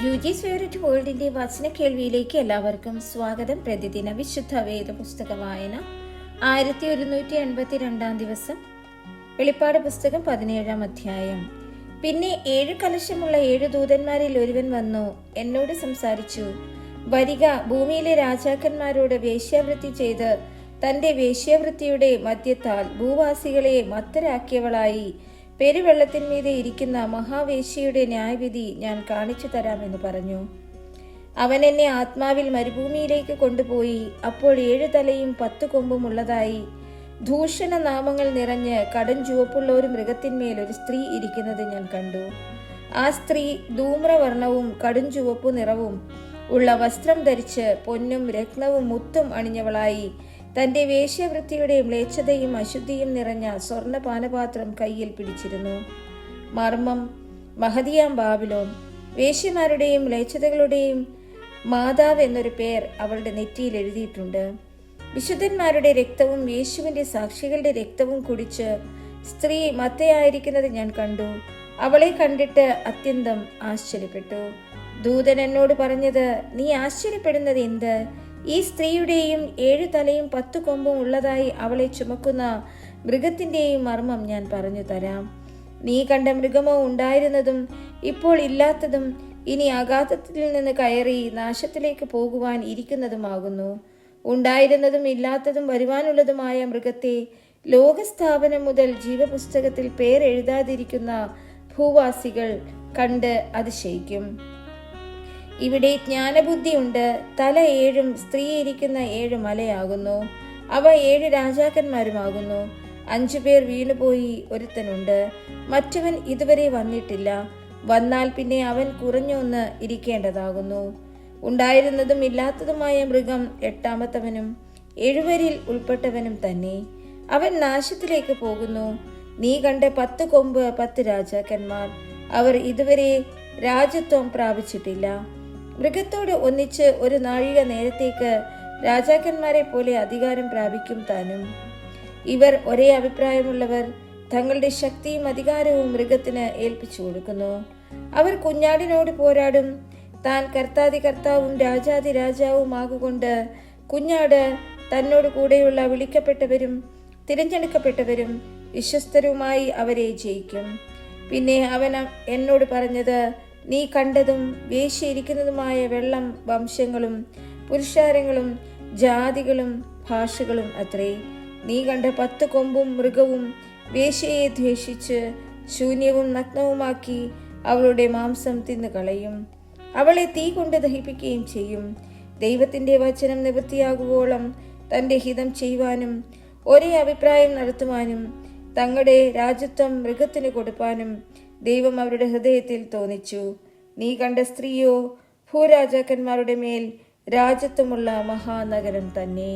യുജി's favourite വേൾഡിന്റെ വചന കേൾവിയിലേക്ക് എല്ലാവർക്കും സ്വാഗതം. പ്രതിദിന വിശുദ്ധ വേദ പുസ്തക വായന 1182 ദിവസം. വെളിപ്പാട് പുസ്തകം 17 അധ്യായം. പിന്നെ 7 കലശമുള്ള 7 ദൂതന്മാരിൽ ഒരുവൻ വന്നു എന്നോട് സംസാരിച്ചു, വരിക, ഭൂമിയിലെ രാജാക്കന്മാരോട് വേശ്യാവൃത്തി ചെയ്ത് തന്റെ വേശ്യാവൃത്തിയുടെ മദ്യത്താൽ ഭൂവാസികളെ മത്തരാക്കിയവളായി പെരുവെള്ളത്തിന്മീതെ ഇരിക്കുന്ന മഹാവേശ്യയുടെ ന്യായവിധി ഞാൻ കാണിച്ചു തരാമെന്ന് പറഞ്ഞു. അവൻ എന്നെ ആത്മാവിൽ മരുഭൂമിയിലേക്ക് കൊണ്ടുപോയി. അപ്പോൾ 7 തലയും 10 കൊമ്പും ഉള്ളതായി ദൂഷണ നാമങ്ങൾ നിറഞ്ഞ് കടും ചുവപ്പുള്ള ഒരു മൃഗത്തിന്മേൽ ഒരു സ്ത്രീ ഇരിക്കുന്നത് ഞാൻ കണ്ടു. ആ സ്ത്രീ ധൂമ്രവർണവും കടും ചുവപ്പു നിറവും ഉള്ള വസ്ത്രം ധരിച്ച് പൊന്നും രത്നവും മുത്തും അണിഞ്ഞവളായി തന്റെ വേശ്യാവൃത്തിയുടെ മ്ലേച്ഛതയും അശുദ്ധിയും നിറഞ്ഞ സ്വർണ്ണ പാനപാത്രം കയ്യിൽ പിടിച്ചിരുന്നു. മർമ്മം, മഹതിയാം ബാബിലോൺ, വേശ്യമാരുടെയും മ്ലേച്ഛതകളുടെയും മാതാവ് എന്നൊരു പേർ അവളുടെ നെറ്റിയിൽ എഴുതിയിട്ടുണ്ട്. വിശുദ്ധന്മാരുടെ രക്തവും യേശുവിന്റെ സാക്ഷികളുടെ രക്തവും കുടിച്ച് സ്ത്രീ മത്തയായിരിക്കുന്നത് ഞാൻ കണ്ടു. അവളെ കണ്ടിട്ട് അത്യന്തം ആശ്ചര്യപ്പെട്ടു. ദൂതൻ എന്നോട് പറഞ്ഞത്, നീ ആശ്ചര്യപ്പെടുന്നത് എന്ത്? ഈ സ്ത്രീയുടെയും 7 തലയും 10 കൊമ്പും ഉള്ളതായി അവളെ ചുമക്കുന്ന മൃഗത്തിന്റെയും മർമ്മം ഞാൻ പറഞ്ഞു തരാം. നീ കണ്ട മൃഗമോ ഉണ്ടായിരുന്നതും ഇപ്പോൾ ഇല്ലാത്തതും ഇനി അഗാധത്തിൽ നിന്ന് കയറി നാശത്തിലേക്ക് പോകുവാൻ ഇരിക്കുന്നതുമാകുന്നു. ഉണ്ടായിരുന്നതും ഇല്ലാത്തതും വരുവാനുള്ളതുമായ മൃഗത്തെ ലോകസ്ഥാപനം മുതൽ ജീവപുസ്തകത്തിൽ പേരെഴുതാതിരിക്കുന്ന ഭൂവാസികൾ കണ്ട് അതിശയിക്കും. ഇവിടെ ജ്ഞാനബുദ്ധിയുണ്ട്. തല 7 സ്ത്രീ ഇരിക്കുന്ന 7 മലയാകുന്നു. അവ 7 രാജാക്കന്മാരുമാകുന്നു. 5 പേർ വീണുപോയി, ഒരുത്തനുണ്ട്, മറ്റവൻ ഇതുവരെ വന്നിട്ടില്ല. വന്നാൽ പിന്നെ അവൻ കുറഞ്ഞൊന്ന് ഇരിക്കേണ്ടതാകുന്നു. ഉണ്ടായിരുന്നതും ഇല്ലാത്തതുമായ മൃഗം 8-മത്തവനും 7 ഉൾപ്പെട്ടവനും തന്നെ. അവൻ നാശത്തിലേക്ക് പോകുന്നു. നീ കണ്ട 10 കൊമ്പ് 10 രാജാക്കന്മാർ. അവർ ഇതുവരെ രാജത്വം പ്രാപിച്ചിട്ടില്ല. മൃഗത്തോട് ഒന്നിച്ച് ഒരു നാഴിക നേരത്തേക്ക് രാജാക്കന്മാരെ പോലെ അധികാരം പ്രാപിക്കും താനും. ഇവർ ഒരേ അഭിപ്രായമുള്ളവർ. തങ്ങളുടെ ശക്തിയും അധികാരവും മൃഗത്തിന് ഏൽപ്പിച്ചു കൊടുക്കുന്നു. അവർ കുഞ്ഞാടിനോട് പോരാടും. താൻ കർത്താതി കർത്താവും രാജാതി രാജാവുമാകൊണ്ട് കുഞ്ഞാട് തന്നോട് കൂടെയുള്ള വിളിക്കപ്പെട്ടവരും തിരഞ്ഞെടുക്കപ്പെട്ടവരും വിശ്വസ്തരുമായി അവരെ ജയിക്കും. പിന്നെ അവൻ എന്നോട് പറഞ്ഞത്, നീ കണ്ടതും വേശ്യയിരിക്കുന്നതുമായ വെള്ളം വംശങ്ങളും പുരുഷാരങ്ങളും ജാതികളും ഭാഷകളും അത്രേ. നീ കണ്ട 10 കൊമ്പും മൃഗവും വേശ്യയെ ദ്വേഷിച്ച് ശൂന്യവും നഗ്നവുമാക്കി അവളുടെ മാംസം തിന്നുകളയും. അവളെ തീ കൊണ്ട് ദഹിപ്പിക്കുകയും ചെയ്യും. ദൈവത്തിന്റെ വചനം നിവൃത്തിയാകുവോളം തന്റെ ഹിതം ചെയ്യുവാനും ഒരേ അഭിപ്രായം നടത്തുവാനും തങ്ങളുടെ രാജ്യത്വം മൃഗത്തിന് കൊടുപ്പാനും ദൈവം അവരുടെ ഹൃദയത്തിൽ തോന്നിച്ചു. നീ കണ്ട സ്ത്രീയോ ഭൂരാജാക്കന്മാരുടെ മേൽ രാജ്യത്വമുള്ള മഹാനഗരം തന്നെ.